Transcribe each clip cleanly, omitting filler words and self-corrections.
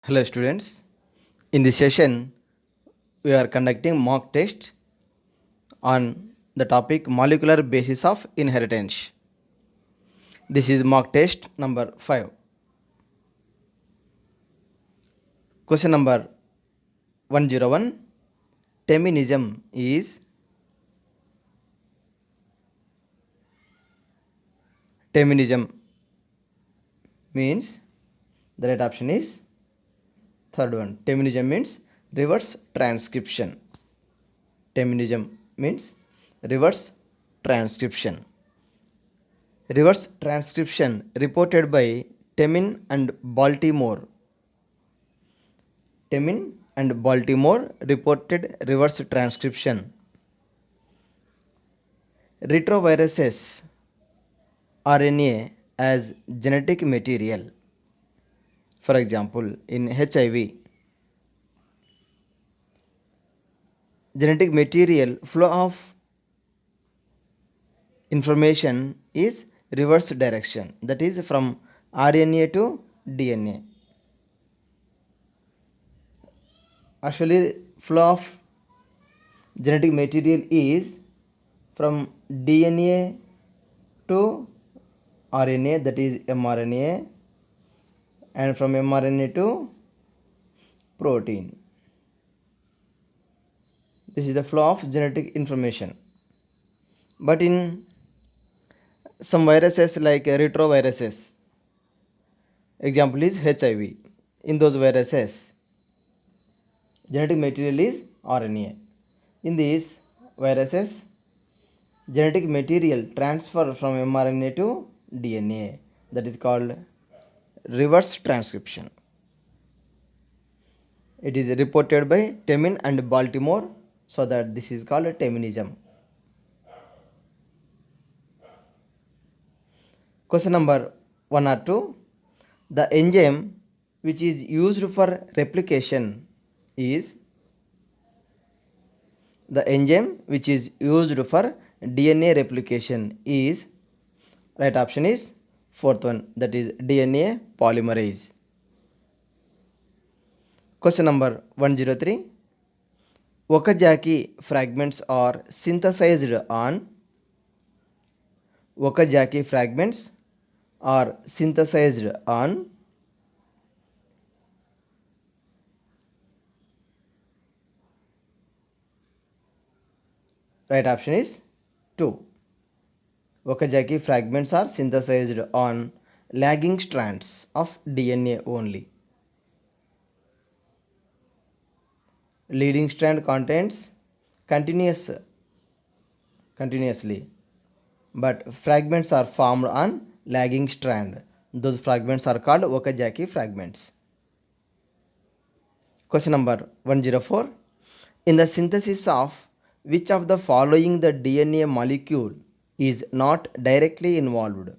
Hello students, in this session we are conducting mock test on the topic molecular basis of inheritance. This is mock test number 5. Question number 101. Teminism is Teminism means the right option is third one. Teminism means reverse transcription. Teminism means reverse transcription. Reverse transcription reported by Temin and Baltimore. Temin and Baltimore reported reverse transcription. Retroviruses RNA as genetic material. For example, in HIV, genetic material flow of information is reverse direction, that is from RNA to DNA. Actually, flow of genetic material is from DNA to RNA, that is mRNA, and from mRNA to protein. This is the flow of genetic information. But in some viruses like retroviruses, example is HIV, in those viruses genetic material is RNA. In these viruses, genetic material transfer from mRNA to DNA, that is called reverse transcription. It is reported by Temin and Baltimore, so that this is called Teminism. Question number 1 or 2. The enzyme which is used for replication is the enzyme which is used for DNA replication is, right option is fourth one, that is DNA polymerase. Question number 103. Okazaki fragments are synthesized on Okazaki fragments are synthesized on right option is 2. Okazaki fragments are synthesized on lagging strands of DNA only. Leading strand contains continuously, but fragments are formed on lagging strand. Those fragments are called Okazaki fragments. Question number 104. In the synthesis of which of the following the DNA molecule is not directly involved?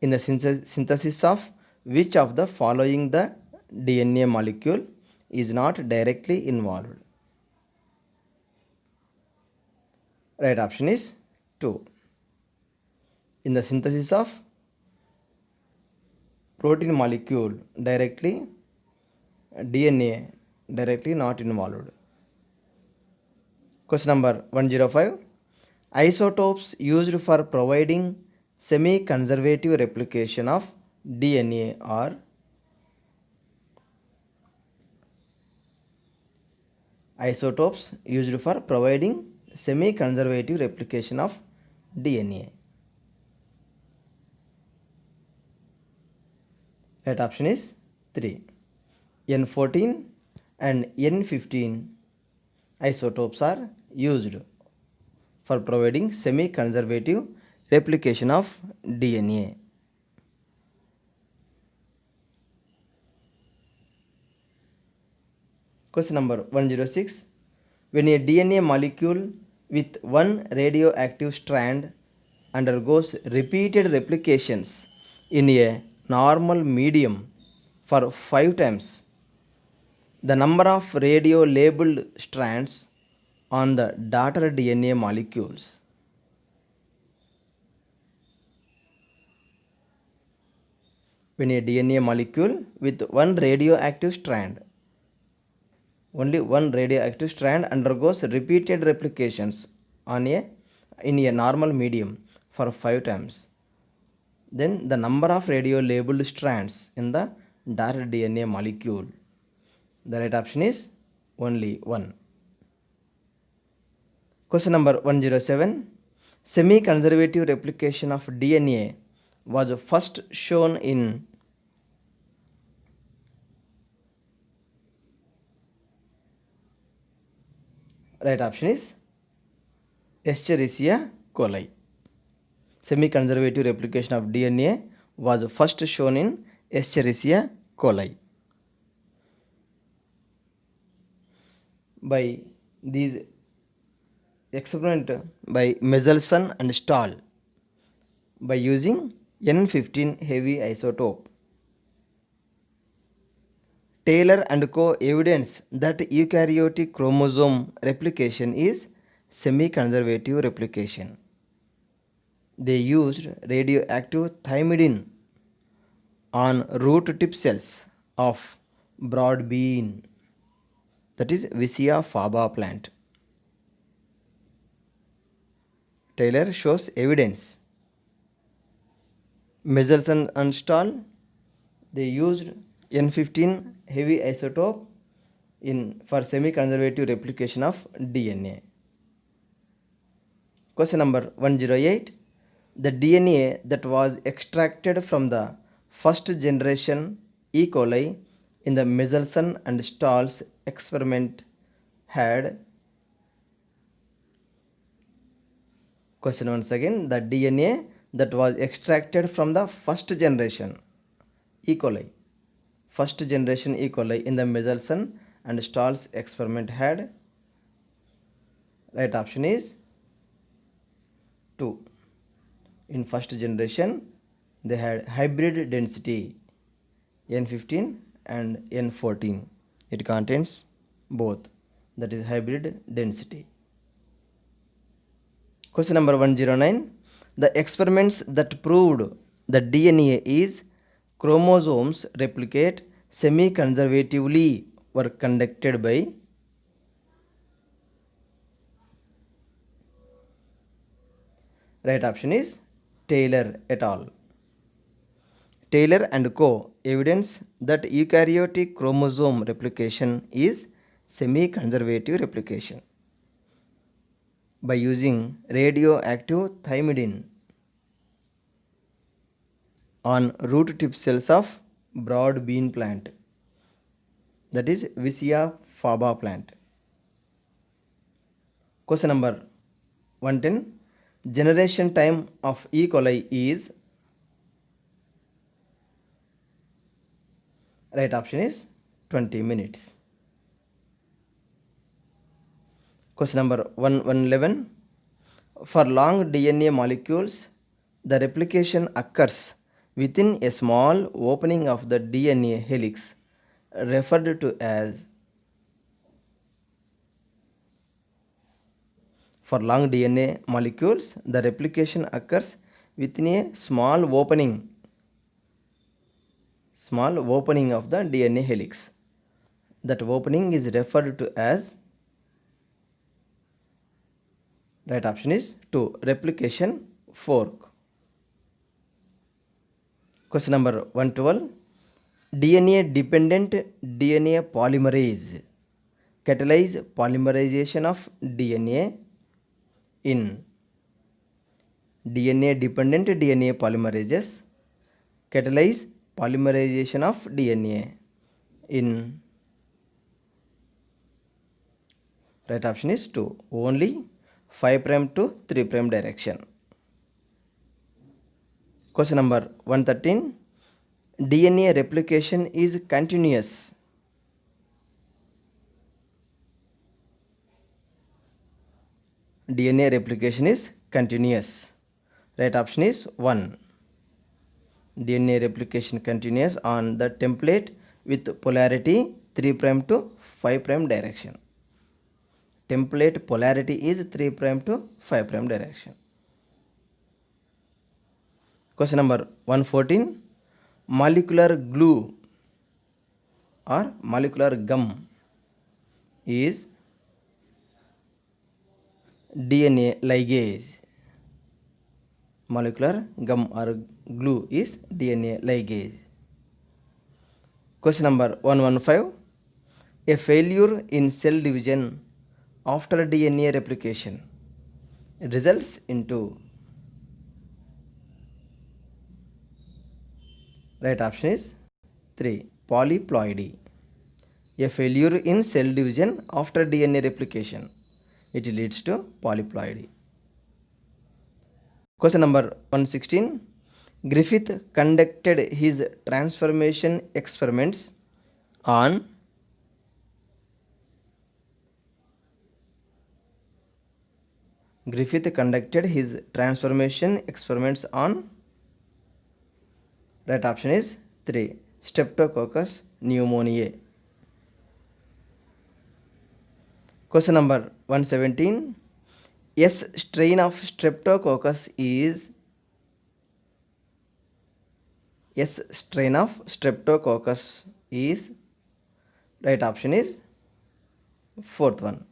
In the synthesis of which of the following the DNA molecule is not directly involved? Right option is 2. In the synthesis of protein molecule directly, DNA directly not involved. Question number 105. Isotopes used for providing semi-conservative replication of DNA are isotopes used for providing semi-conservative replication of DNA. Right option is 3. N14 and N15 isotopes are used for providing semi-conservative replication of DNA. Question number 106. When a DNA molecule with one radioactive strand undergoes repeated replications in a normal medium for 5 times, the number of radio labeled strands on the daughter DNA molecules when a DNA molecule with one radioactive strand, only one radioactive strand undergoes repeated replications in a normal medium for 5 times, then the number of radio labeled strands in the direct DNA molecule, the right option is only 1. Question number 107. Semi-conservative replication of DNA was first shown in right option is Escherichia coli. Semi-conservative replication of DNA was first shown in Escherichia coli. By these experiment by Michelson and Stahl by using N15 heavy isotope. Taylor and co. evidence that eukaryotic chromosome replication is semi-conservative replication. They used radioactive thymidine on root tip cells of broad bean, that is Vicia faba plant. Taylor shows evidence. Michelson and Stahl, they used N15 heavy isotope for semi-conservative replication of DNA. Question number 108. The DNA that was extracted from the first generation E. coli in the Michelson and Stahl's experiment had. Question once again. The DNA that was extracted from the first generation E. coli, first generation E. coli in the Michelson and Stahl's experiment had. Right option is 2. In first generation, they had hybrid density N15 and N14. It contains both, that is hybrid density. Question number 109. The experiments that proved that DNA is chromosomes replicate semi-conservatively were conducted by. Right option is Taylor et al. Taylor and co. evidence that eukaryotic chromosome replication is semi-conservative replication by using radioactive thymidine on root tip cells of broad bean plant, that is Vicia faba plant. Question number 110. Generation time of E. coli is. Right option is 20 minutes. Question number 111. For long DNA molecules, the replication occurs within a small opening of the DNA helix, referred to as. For long DNA molecules, the replication occurs within a small opening of the DNA helix. That opening is referred to as. Right option is 2. Replication fork. Question number 112. DNA dependent DNA polymerase catalyze polymerization of DNA in. DNA dependent DNA polymerases catalyze polymerization of DNA in. Right option is 2. Only 5' to 3' direction. Question number 113. DNA replication is continuous. DNA replication is continuous. Right option is 1. DNA replication continuous on the template with polarity 3' to 5' direction. Template polarity is 3' to 5' direction. Question number 114. molecular glue or molecular gum is DNA ligase. Molecular gum or glue is DNA ligase. Question number 115. A failure in cell division after DNA replication results into. Right option is 3. Polyploidy. A failure in cell division after DNA replication, it leads to polyploidy. Question number 116. Griffith conducted his transformation experiments on. Griffith conducted his transformation experiments on. Right option is 3. Streptococcus pneumoniae. Question number 117. S strain of Streptococcus is. S strain of Streptococcus is. Right option is fourth one.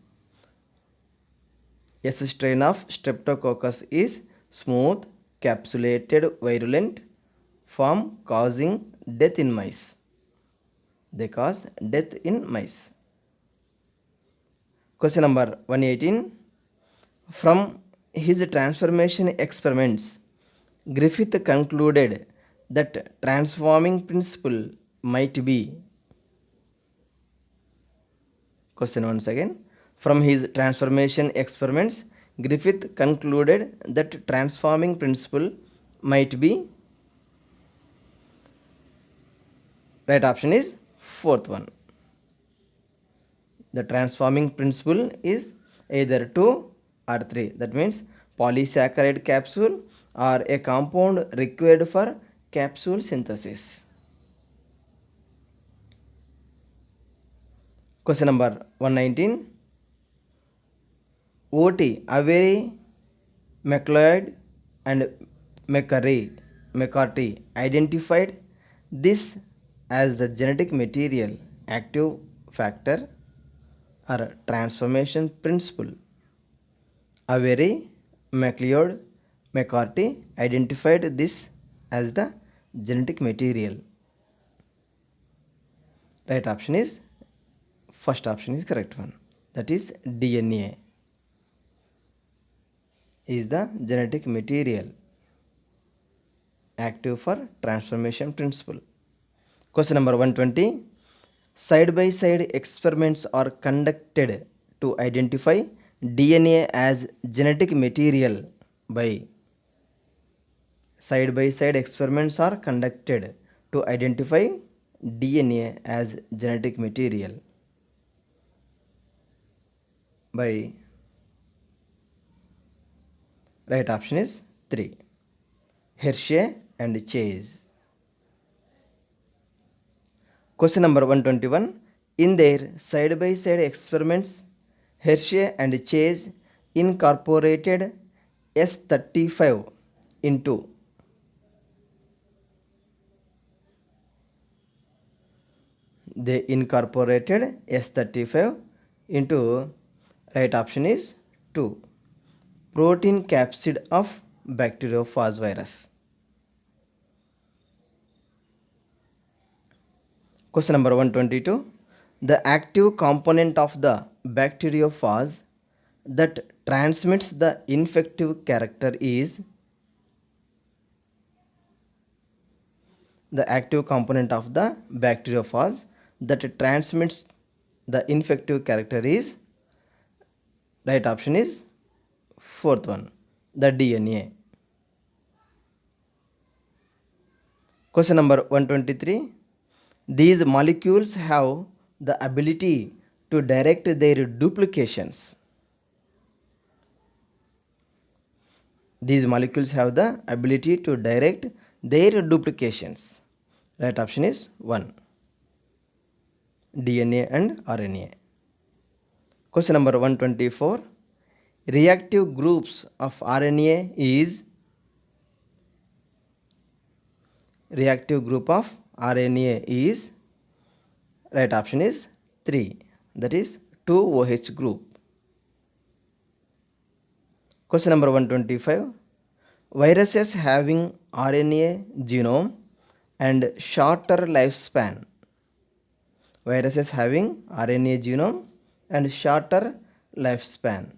S strain of Streptococcus is smooth, capsulated, virulent form causing death in mice. They cause death in mice. Question number 118. From his transformation experiments, Griffith concluded that transforming principle might be. Question once again. From his transformation experiments, Griffith concluded that transforming principle might be. Right option is fourth one. The transforming principle is either 2 or 3. That means polysaccharide capsule or a compound required for capsule synthesis. Question number 119. OT, Avery, McLeod and McCarthy identified this as the genetic material active factor or transformation principle. Avery, McLeod, McCarthy identified this as the genetic material. Right option is first option is correct one. That is DNA is the genetic material active for transformation principle. Question number 120. Side by side experiments are conducted to identify DNA as genetic material by. Side by side experiments are conducted to identify DNA as genetic material by. Right option is 3. Hershey and Chase. Question number 121. In their side by side experiments, Hershey and Chase incorporated S35 into. They incorporated S35 into. Right option is 2. Protein capsid of bacteriophage virus. Question number 122. The active component of the bacteriophage that transmits the infective character is. The active component of the bacteriophage that transmits the infective character is. Right option is fourth one, the DNA. Question number 123. These molecules have the ability to direct their duplications. These molecules have the ability to direct their duplications. Right option is 1. DNA and RNA. Question number 124. Reactive groups of RNA is. reactive group of RNA is, right option is 3, that is 2OH group. Question number 125. Viruses having RNA genome and shorter lifespan. Viruses having RNA genome and shorter lifespan.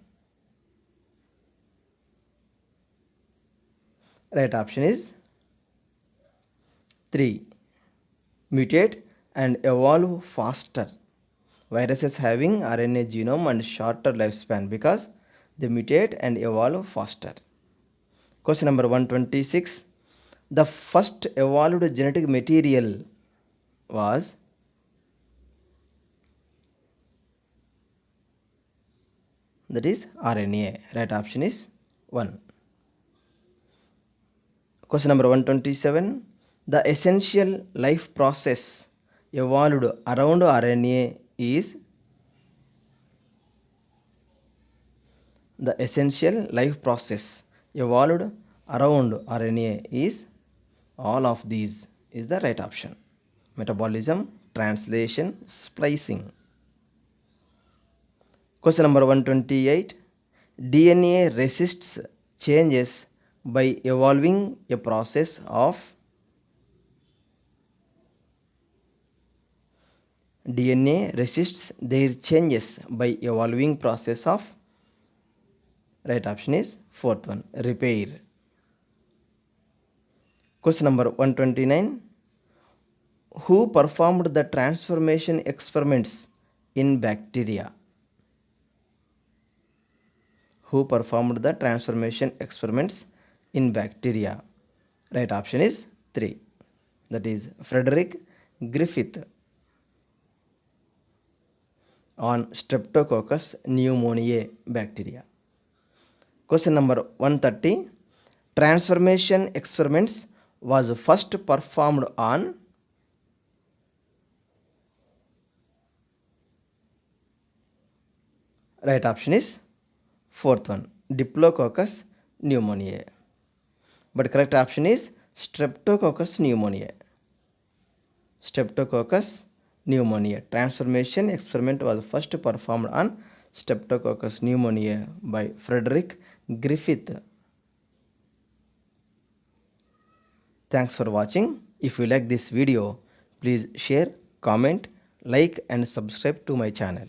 Right option is 3. Mutate and evolve faster. Viruses having RNA genome and shorter lifespan because they mutate and evolve faster. Question number 126. The first evolved genetic material was, that is RNA. Right option is 1. Question number 127. The essential life process evolved around RNA is, the essential life process evolved around RNA is, all of these is the right option. Metabolism, translation, splicing. Question number 128. DNA resists changes by evolving a process of, DNA resists their changes by evolving process of, right option is 4th one, repair. Question number 129. Who performed the transformation experiments in bacteria? Who performed the transformation experiments in bacteria? Right option is 3, that is Frederick Griffith on Streptococcus pneumoniae bacteria. Question number 130. Transformation experiments was first performed on, right option is 4th one, Diplococcus pneumoniae. But correct option is Streptococcus pneumoniae. Streptococcus pneumoniae. Transformation experiment was first performed on Streptococcus pneumoniae by Frederick Griffith. Thanks for watching. If you like this video, please share, comment, like and subscribe to my channel.